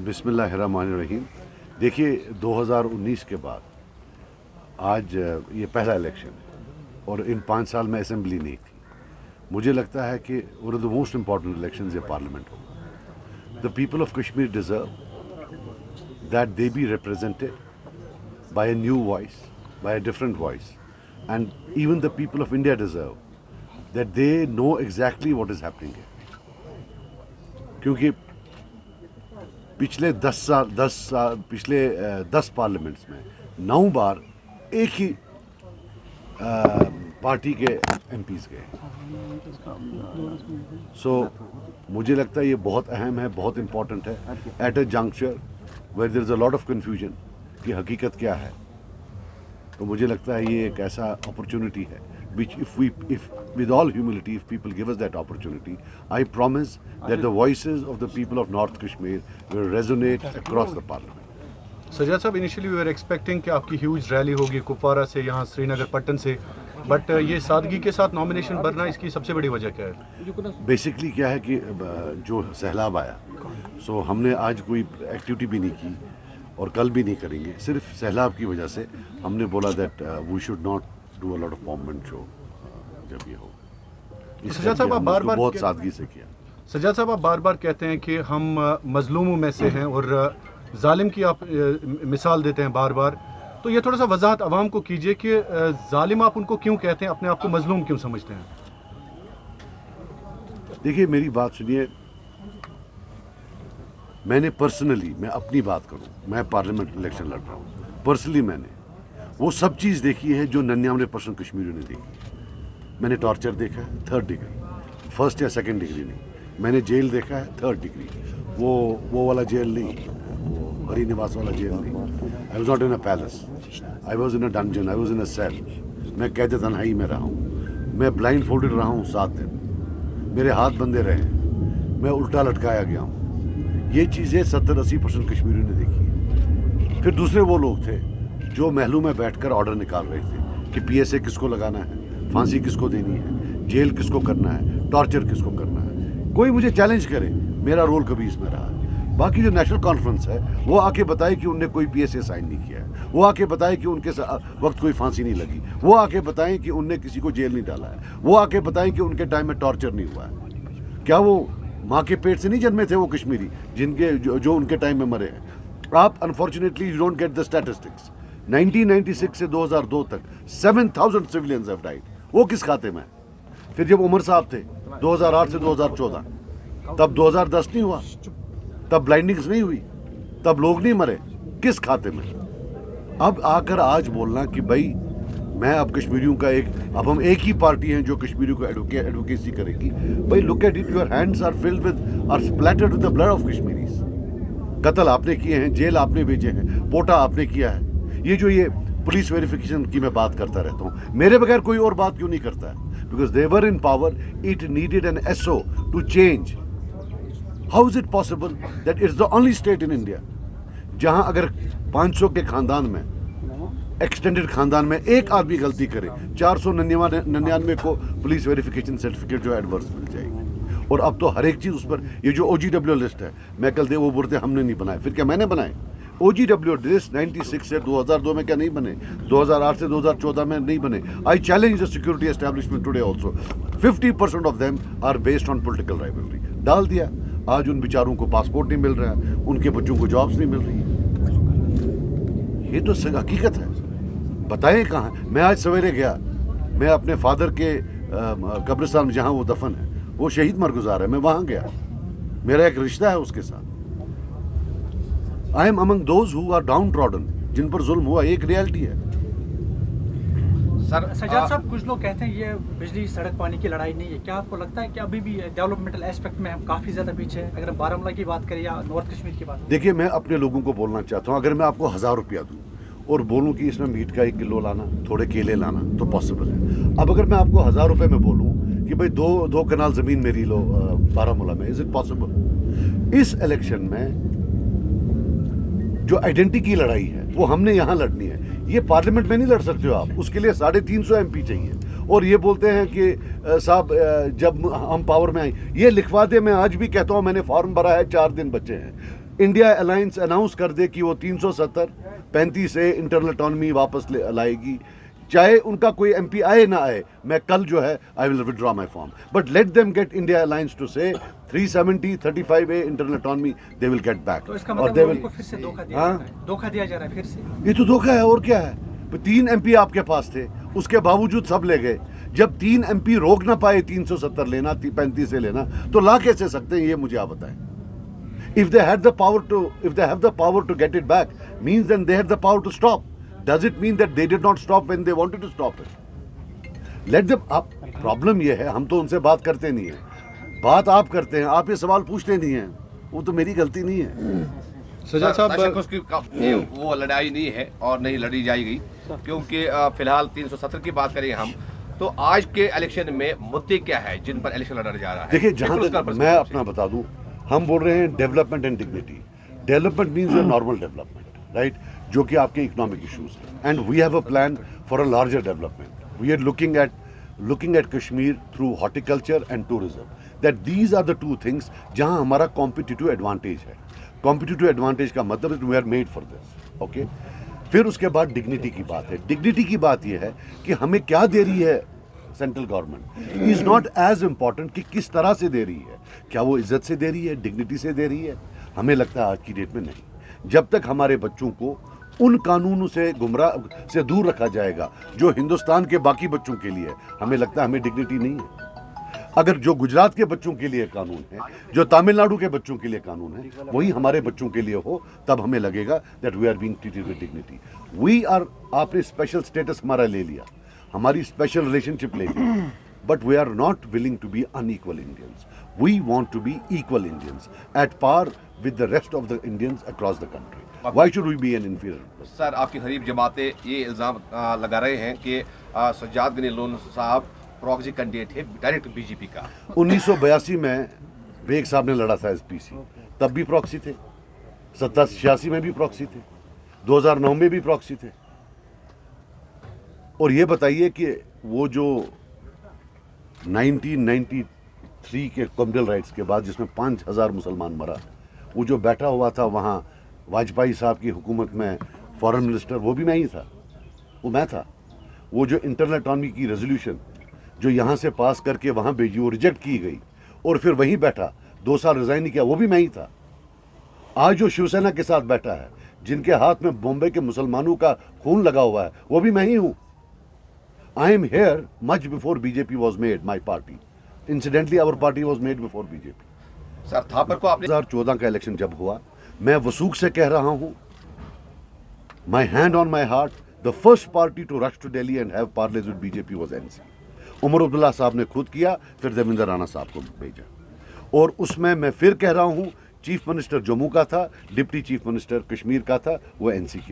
बिस्मिल्लाहिर्रहमानिर्रहीम। देखिए 2019 के बाद आज ये पहला इलेक्शन है और इन 5 साल में असेंबली नहीं थी। मुझे लगता है कि one of the most important election ये पार्लियामेंट होगा। The people of Kashmir deserve that they be represented by a new voice, by a different voice, and even the people of India deserve that they know exactly what is happening है। क्योंकि पिछले 10 parliaments में 9 बार एक ही party के MPs गए। सो मुझे लगता है ये बहुत अहम है, बहुत इम्पॉर्टेंट है at a juncture where there is a lot of confusion कि हकीकत क्या है। तो मुझे लगता है ये एक ऐसा अपॉर्चुनिटी है which if with all humility, if people give us that opportunity, I promise that the voices of the people of North Kashmir will resonate across the parliament. Sajjad साहब, इनिशियली वी वर एक्सपेक्टिंग कि आपकी huge rally होगी कुपवारा से, यहाँ श्रीनगर पट्टन से, but ये सादगी के साथ नॉमिनेशन भरना, इसकी सबसे बड़ी वजह क्या है? बेसिकली क्या है कि जो सैलाब आया, सो हमने आज कोई एक्टिविटी भी नहीं की और कल भी नहीं करेंगे। सिर्फ सैलाब की वजह से हमने बोला that we should not do a lot of पॉम्पमेंट शो जब ये हो। सजाद साहब, आप बार-बार बहुत सादगी से किया। सजाद साहब, आप बार-बार कहते हैं कि हम मजलूमों में से हैं और जालिम की आप मिसाल देते हैं बार-बार, तो ये थोड़ा सा वजाहत आवाम को कीजिए कि जालिम आप उनको क्यों कहते हैं, अपने आप को मजलूम क्यों समझते हैं? देखिए मेरी बात सुनिए, मैंने पर्सनली, मैं अपनी बात करूं, मैं पार्लियामेंट इलेक्शन लड़ रहा हूं, पर्सनली मैंने वो सब चीज़ देखी है जो 99% कश्मीरियों ने देखी। मैंने टॉर्चर देखा है 3rd डिग्री, 1st या 2nd डिग्री नहीं। मैंने जेल देखा है 3rd डिग्री, वो वाला जेल नहीं, वो हरी निवास वाला जेल नहीं। I was not in a palace, I was in a dungeon, I was in a cell. मैं कैद तन्हाई में रहा हूँ, मैं ब्लाइंड फोल्डेड रहा हूँ 7 दिन, मेरे हाथ बंधे रहे, मैं उल्टा लटकाया गया हूँ। ये चीज़ें 70-80% कश्मीरियों ने देखी है। फिर दूसरे वो लोग थे जो महलों में बैठकर ऑर्डर निकाल रहे थे कि पीएसए किसको लगाना है, फांसी किसको देनी है, जेल किसको करना है, टॉर्चर किसको करना है। कोई मुझे चैलेंज करे, मेरा रोल कभी इसमें रहा है। बाकी जो नेशनल कॉन्फ्रेंस है वो आके बताए कि उनने कोई पीएसए साइन नहीं किया है, वो आके बताए कि उनके वक्त कोई फांसी नहीं लगी, वो आके बताएं कि उनने किसी को जेल नहीं डाला है, वो आके बताएं कि उनके टाइम में टॉर्चर नहीं हुआ है। क्या वो माँ के पेट से नहीं जन्मे थे वो कश्मीरी जिनके जो उनके टाइम में मरे हैं? आप unfortunately you don't get the statistics. 1996 से 2002 तक 7000 सिविलियंस हैव डाइड। वो किस खाते में? फिर जब उमर साहब थे 2008 से 2014, तब 2010 नहीं हुआ, तब ब्लाइंडिंग्स नहीं हुई, तब लोग नहीं मरे, किस खाते में? अब आकर आज बोलना कि भाई मैं अब कश्मीरियों का अब हम एक ही पार्टी हैं जो कश्मीरियों को एडवोकेसी करेगी। भाई look at it, your hands are filled with, are splattered with the blood of Kashmiris. कत्ल आपने किए हैं, जेल आपने भेजे हैं, पोटा आपने किया है। ये जो ये पुलिस वेरिफिकेशन की मैं बात करता रहता हूँ, मेरे बगैर कोई और बात क्यों नहीं करता है? Because they were in power, it needed an SO to change. How is it possible that it's the only state in India जहां अगर 500 के खानदान में, एक्सटेंडेड खानदान में एक आदमी गलती करे, 499 को पुलिस वेरिफिकेशन सर्टिफिकेट जो एडवर्स मिल जाएगी। और अब तो हर एक चीज़ उस पर, ये जो OGW लिस्ट है, मैं कल दे वो बोलते हमने नहीं बनाए, फिर क्या मैंने बनाए? OGW लिस्ट 96 से 2002 में क्या नहीं बने? 2008 से 2014 में नहीं बने। I challenge the security establishment today also, 50% of them are based on political rivalry. डाल दिया, आज उन बेचारों को पासपोर्ट नहीं मिल रहा है, उनके बच्चों को जॉब्स नहीं मिल रही है। ये तो हकीकत है, बताएं कहाँ? मैं आज सवेरे गया, मैं अपने फादर के कब्रिस्तान में जहाँ वो दफन है, वो शहीद मरगुजार है, मैं वहाँ गया, मेरा एक रिश्ता है उसके साथ। I am among those who are downtrodden, जिन पर जुल्म हुआ, एक रियलिटी है। सजाद साहब, कुछ लोग कहते हैं ये बिजली सड़क पानी की लड़ाई नहीं है। क्या आपको लगता है कि अभी भी डेवलपमेंटल एस्पेक्ट में हम काफ़ी ज़्यादा पीछे हैं, अगर हम बारामूला की बात करें या नॉर्थ कश्मीर की बात? देखिए मैं अपने लोगों को बोलना चाहता हूँ, अगर मैं आपको 1000 रुपया दूँ और बोलूं कि इसमें मीट का 1 किलो लाना, थोड़े केले लाना, तो पॉसिबल है। अब अगर मैं आपको 1000 रुपये में बोलूं कि भाई दो कनाल ज़मीन मेरी लो बारामूला में, इज इट पॉसिबल? इस इलेक्शन में जो आइडेंटिटी की लड़ाई है वो हमने यहाँ लड़नी है, ये पार्लियामेंट में नहीं लड़ सकते हो आप, उसके लिए 350 MP चाहिए। और ये बोलते हैं कि साहब जब हम पावर में आए, ये लिखवा दे। मैं आज भी कहता हूँ, मैंने फॉर्म भरा है, 4 दिन बचे हैं। इंडिया अलायंस अनाउंस कर दे कि वो 370 35 से इंटरनल ऑटोनॉमी वापस लाएगी, चाहे उनका कोई एमपी आए ना आए, मैं कल जो है I will withdraw my form, but let them get India alliance to say 370 35A internal autonomy they will get back. तो इसका मतलब उनको फिर से धोखा दिया जा रहा है, धोखा दिया जा रहा है फिर से। ये तो धोखा है और क्या है। 3 MP आपके पास थे, उसके बावजूद सब ले गए। जब 3 MP रोक ना पाए 370 लेना, 35 से लेना, तो ला कैसे सकते हैं, ये मुझे आप बताएं। If they have the power to get it back, means then they had the power to stop. Does it mean that they did not stop when they wanted to stop it? Let them up. Problem ये है, हम तो उनसे बात करते नहीं है, बात आप करते हैं, आप ये सवाल पूछते नहीं हैं, वो तो मेरी गलती नहीं है। सजाद साहब, बेशक उसकी वो लड़ाई नहीं है और नहीं लड़ी जाएगी, क्योंकि फिलहाल 370 की बात करें हम, तो आज के इलेक्शन में मुद्दे क्या है जिन पर इलेक्शन लड़ा जा रहा है? देखिए, जहाँ तक मैं अपना बता दूं, हम बोल रहे हैं development and dignity. Development means a normal development, right, जो कि आपके इकोनॉमिक इश्यूज हैं, and we have a plan for a larger development. We are looking at Kashmir through horticulture and tourism, that these are the 2 things जहां हमारा competitive advantage है। Competitive advantage का मतलब we are made for this, okay. फिर उसके बाद dignity की बात है। डिग्निटी की बात यह है कि हमें क्या दे रही है central government, is not as important कि किस तरह से दे रही है, क्या वो इज्जत से दे रही है, डिग्निटी से दे रही है। हमें लगता है आज की डेट में नहीं। जब तक हमारे बच्चों को उन कानूनों से गुमराह से दूर रखा जाएगा जो हिंदुस्तान के बाकी बच्चों के लिए, हमें लगता है हमें डिग्निटी नहीं है। अगर जो गुजरात के बच्चों के लिए कानून है, जो तमिलनाडु के बच्चों के लिए कानून है, वही हमारे बच्चों के लिए हो, तब हमें लगेगा that we are being treated with dignity. We are, आपने स्पेशल स्टेटस हमारा ले लिया, हमारी स्पेशल रिलेशनशिप ले ली, but we are not willing to be unequal Indians. We want to be equal Indians at par with the rest of the Indians across the country. Why should we be an inferior? Sir, आपकी गरीब जमातें ये इल्ज़ाम लगा रहे हैं कि सज्जाद गनी लोन साहब प्रॉक्सी कैंडिडेट है डायरेक्ट बीजेपी का। 1982 में बेग साहब ने लड़ा था एसपीसी, तब भी प्रॉक्सी थे। 87 में भी प्रॉक्सी थे, 2009 में भी प्रॉक्सी थे। और ये बताइए कि वो जो 1993 के कम्युनल राइट्स के बाद जिसमें 5000 मुसलमान मरा, वो जो बैठा हुआ था वहाँ वाजपेयी साहब की हुकूमत में फॉरेन मिनिस्टर, वो भी मैं ही था, वो मैं था। वो जो इंटरनल ऑटोनॉमी की रेजोल्यूशन जो यहाँ से पास करके वहाँ भेजी, वो रिजेक्ट की गई और फिर वहीं बैठा 2 साल रिजाइन नहीं किया, वो भी मैं ही था। आज जो शिवसेना के साथ बैठा है, जिनके हाथ में बॉम्बे के मुसलमानों का खून लगा हुआ है, वो भी मैं ही हूँ। I am here much before BJP was made my party. Incidentally our party was made before BJP. Sir, Thapar को आपने 2014 का इलेक्शन जब हुआ, मैं वसूख से कह रहा हूँ, my hand on my heart, the first party to rush to Delhi and have parleys with BJP was NC. Omar Abdullah sahab ने खुद किया, फिर देवेंद्र राणा साहब को भेजा, और उसमें मैं फिर कह रहा हूँ, चीफ मिनिस्टर जम्मू का था, डिप्टी चीफ मिनिस्टर कश्मीर का था, वो एनसी के थे।